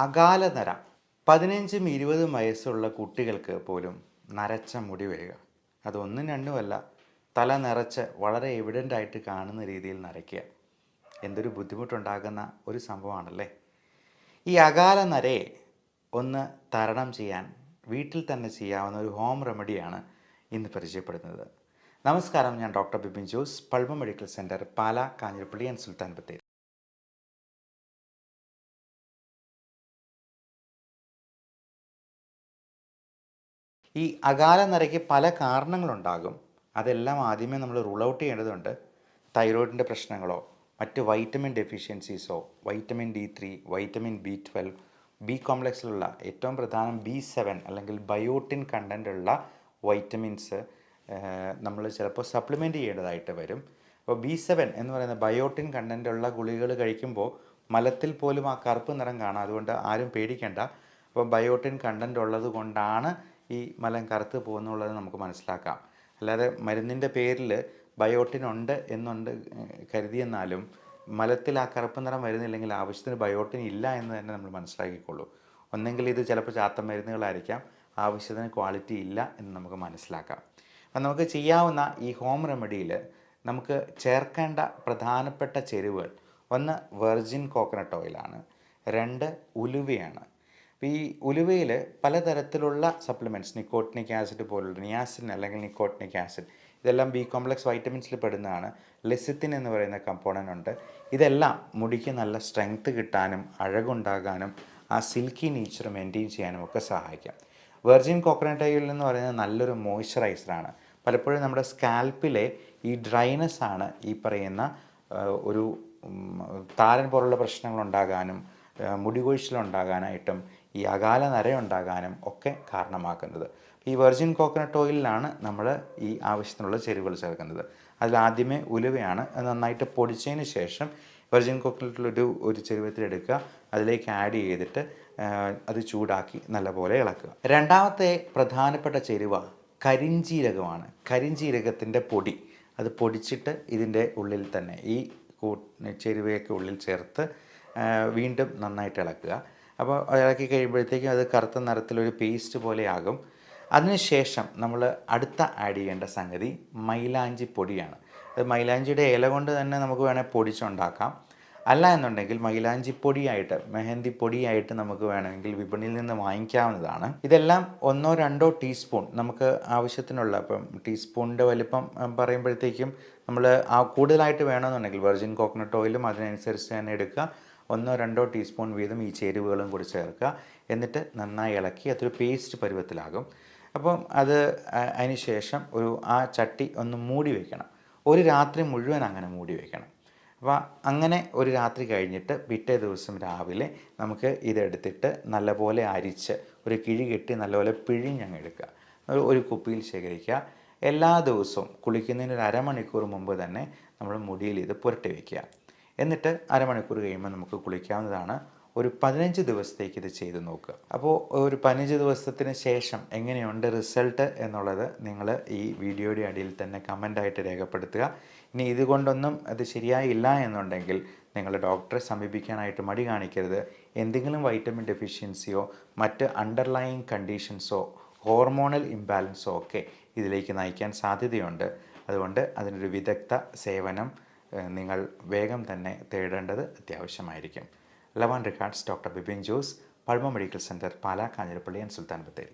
അകാലനര 15-20 വയസ്സുള്ള കുട്ടികൾക്ക് പോലും നരച്ച മുടി വരിക. അതൊന്നും രണ്ടുമല്ല, തല നിറച്ച് വളരെ എവിഡൻ്റായിട്ട് കാണുന്ന രീതിയിൽ നരയ്ക്കുക. എന്തൊരു ബുദ്ധിമുട്ടുണ്ടാകുന്ന ഒരു സംഭവമാണല്ലേ. ഈ അകാലനരയെ ഒന്ന് തരണം ചെയ്യാൻ വീട്ടിൽ തന്നെ ചെയ്യാവുന്ന ഒരു ഹോം റെമഡിയാണ് ഇന്ന് പരിചയപ്പെടുന്നത്. നമസ്കാരം, ഞാൻ doctor Bipin Jose, Pulma medical centre, Pala, Kanjirappally and Sultan Bathery. ഈ അകാലനരയ്ക്ക് പല കാരണങ്ങളുണ്ടാകും. അതെല്ലാം ആദ്യമേ നമ്മൾ റൂൾ ഔട്ട് ചെയ്യേണ്ടതുണ്ട്. തൈറോയിഡിൻ്റെ പ്രശ്നങ്ങളോ മറ്റ് വൈറ്റമിൻ ഡെഫിഷ്യൻസീസോ, vitamin D3, vitamin B12, B കോംപ്ലക്സിലുള്ള ഏറ്റവും പ്രധാനം B7 അല്ലെങ്കിൽ ബയോട്ടിൻ കണ്ടൻ്റുള്ള വൈറ്റമിൻസ് നമ്മൾ ചിലപ്പോൾ സപ്ലിമെൻറ്റ് ചെയ്യേണ്ടതായിട്ട് വരും. അപ്പോൾ B7 എന്ന് പറയുന്ന ബയോട്ടിൻ കണ്ടൻ്റുള്ള ഗുളികകൾ കഴിക്കുമ്പോൾ മലത്തിൽ പോലും ആ കറുപ്പ് നിറം കാണാം. അതുകൊണ്ട് ആരും പേടിക്കേണ്ട. അപ്പോൾ ബയോട്ടിൻ കണ്ടൻ്റ് ഉള്ളത് കൊണ്ടാണ് ഈ മലം കറുത്ത് പോകുന്നുള്ളത് നമുക്ക് മനസ്സിലാക്കാം. അല്ലാതെ മരുന്നിൻ്റെ പേരിൽ ബയോട്ടിൻ ഉണ്ട് എന്നുണ്ട് കരുതിയെന്നാലും മലത്തിൽ ആ കറുപ്പ് നിറം വരുന്നില്ലെങ്കിൽ ആവശ്യത്തിന് ബയോട്ടിൻ ഇല്ല എന്ന് തന്നെ നമ്മൾ മനസ്സിലാക്കിക്കൊള്ളൂ. ഒന്നെങ്കിൽ ഇത് ചിലപ്പോൾ ചാത്ത മരുന്നുകളായിരിക്കാം, ആവശ്യത്തിന് ക്വാളിറ്റി ഇല്ല എന്ന് നമുക്ക് മനസ്സിലാക്കാം. അപ്പം നമുക്ക് ചെയ്യാവുന്ന ഈ ഹോം റെമഡിയിൽ നമുക്ക് ചേർക്കേണ്ട പ്രധാനപ്പെട്ട ചേരുവകൾ: ഒന്ന് വെർജിൻ കോക്കനട്ട് ഓയിലാണ്, 2 ഉലുവയാണ്. അപ്പോൾ ഈ ഉലുവയിൽ പലതരത്തിലുള്ള സപ്ലിമെൻറ്റ്സ്, നിക്കോട്ടിനിക് ആസിഡ് പോലുള്ള നിയാസിൻ അല്ലെങ്കിൽ നിക്കോട്ടിനിക് ആസിഡ്, ഇതെല്ലാം ബി കോംപ്ലക്സ് വൈറ്റമിൻസിൽ പെടുന്നതാണ്. ലെസിത്തിൻ എന്ന് പറയുന്ന കമ്പോണൻ്റ് ഉണ്ട്. ഇതെല്ലാം മുടിക്ക് നല്ല സ്ട്രെങ്ത് കിട്ടാനും അഴകുണ്ടാകാനും ആ സിൽക്കി നേച്ചർ മെയിൻറ്റെയിൻ ചെയ്യാനും ഒക്കെ സഹായിക്കാം. വെർജിൻ കോക്കനട്ട് ഓയിൽ എന്ന് പറയുന്നത് നല്ലൊരു മോയ്സ്ചറൈസറാണ്. പലപ്പോഴും നമ്മുടെ സ്കാൽപ്പിലെ ഈ ഡ്രൈനെസ് ആണ് ഈ പറയുന്ന ഒരു താരൻ പോലുള്ള പ്രശ്നങ്ങളുണ്ടാകാനും മുടി കൊഴിച്ചിലുണ്ടാകാനായിട്ടും ഈ അകാല നരയുണ്ടാകാനും ഒക്കെ കാരണമാക്കുന്നത്. ഈ വെർജിൻ കോക്കനട്ട് ഓയിലിലാണ് നമ്മൾ ഈ ആവശ്യത്തിനുള്ള ചേരുവകൾ ചേർക്കുന്നത്. അതിലാദ്യമേ ഉലുവയാണ്. അത് നന്നായിട്ട് പൊടിച്ചതിന് ശേഷം വെർജിൻ കോക്കനട്ടിലൊരു ചെരുവത്തിലെടുക്കുക, അതിലേക്ക് ആഡ് ചെയ്തിട്ട് അത് ചൂടാക്കി നല്ലപോലെ ഇളക്കുക. രണ്ടാമത്തെ പ്രധാനപ്പെട്ട ചേരുവ കരിഞ്ജീരകമാണ്. കരിഞ്ജീരകത്തിൻ്റെ പൊടി, അത് പൊടിച്ചിട്ട് ഇതിൻ്റെ ഉള്ളിൽ തന്നെ ഈ ചേരുവയൊക്കെ ഉള്ളിൽ ചേർത്ത് വീണ്ടും നന്നായിട്ട് ഇളക്കുക. അപ്പോൾ ഇളക്കി കഴിയുമ്പോഴത്തേക്കും അത് കറുത്ത നിറത്തിലൊരു പേസ്റ്റ് പോലെയാകും. അതിനുശേഷം നമ്മൾ അടുത്ത ആഡ് ചെയ്യേണ്ട സംഗതി മൈലാഞ്ചി പൊടിയാണ്. അത് മൈലാഞ്ചിയുടെ ഇല കൊണ്ട് തന്നെ നമുക്ക് വേണേൽ പൊടിച്ചുണ്ടാക്കാം. അല്ല എന്നുണ്ടെങ്കിൽ മൈലാഞ്ചി പൊടിയായിട്ട്, മെഹന്തി പൊടിയായിട്ട് നമുക്ക് വേണമെങ്കിൽ വിപണിയിൽ നിന്ന് വാങ്ങിക്കാവുന്നതാണ്. ഇതെല്ലാം 1-2 ടീസ്പൂൺ നമുക്ക് ആവശ്യത്തിനുള്ള, ഇപ്പം ടീസ്പൂണിൻ്റെ വലിപ്പം പറയുമ്പോഴത്തേക്കും നമ്മൾ കൂടുതലായിട്ട് വേണമെന്നുണ്ടെങ്കിൽ വെർജിൻ കോക്കനട്ട് ഓയിലും അതിനനുസരിച്ച് തന്നെ എടുക്കുക. 1-2 ടീസ്പൂൺ വീതം ഈ ചേരുവകളും കൂടി ചേർക്കുക. എന്നിട്ട് നന്നായി ഇളക്കി അതൊരു പേസ്റ്റ് പരുവത്തിലാകും. അപ്പം അതിന് ശേഷം ആ ചട്ടി ഒന്ന് മൂടി വയ്ക്കണം. ഒരു രാത്രി മുഴുവൻ അങ്ങനെ മൂടി വയ്ക്കണം. അപ്പോൾ അങ്ങനെ ഒരു രാത്രി കഴിഞ്ഞിട്ട് പിറ്റേ ദിവസം രാവിലെ നമുക്ക് ഇതെടുത്തിട്ട് നല്ലപോലെ അരിച്ച് ഒരു കിഴി കെട്ടി നല്ലപോലെ പിഴിഞ്ഞങ്ങ് എടുക്കുക. ഒരു കുപ്പിയിൽ ശേഖരിക്കുക. എല്ലാ ദിവസവും കുളിക്കുന്നതിന് ഒരു അരമണിക്കൂർ മുമ്പ് തന്നെ നമ്മൾ മുടിയിൽ ഇത് പുരട്ടി വയ്ക്കുക. എന്നിട്ട് അരമണിക്കൂർ കഴിയുമ്പോൾ നമുക്ക് കുളിക്കാവുന്നതാണ്. ഒരു 15 ദിവസത്തേക്ക് ഇത് ചെയ്ത് നോക്കുക. അപ്പോൾ ഒരു 15 ദിവസത്തിന് ശേഷം എങ്ങനെയുണ്ട് റിസൾട്ട് എന്നുള്ളത് നിങ്ങൾ ഈ വീഡിയോയുടെ അടിയിൽ തന്നെ കമൻ്റായിട്ട് രേഖപ്പെടുത്തുക. ഇനി ഇതുകൊണ്ടൊന്നും അത് ശരിയായില്ല എന്നുണ്ടെങ്കിൽ നിങ്ങൾ ഡോക്ടറെ സമീപിക്കാനായിട്ട് മടി കാണിക്കരുത്. എന്തെങ്കിലും വൈറ്റമിൻ ഡെഫിഷ്യൻസിയോ മറ്റ് അണ്ടർലൈയിങ് കണ്ടീഷൻസോ ഹോർമോണൽ ഇംബാലൻസോ ഒക്കെ ഇതിലേക്ക് നയിക്കാൻ സാധ്യതയുണ്ട്. അതുകൊണ്ട് അതിനൊരു വിദഗ്ധ സേവനം നിങ്ങൾ വേഗം തന്നെ തേടേണ്ടത് അത്യാവശ്യമായിരിക്കും. Love and regards, doctor Bipin Jose, Pulma medical centre, Pala, Kanjirappally and Sultan Bathery.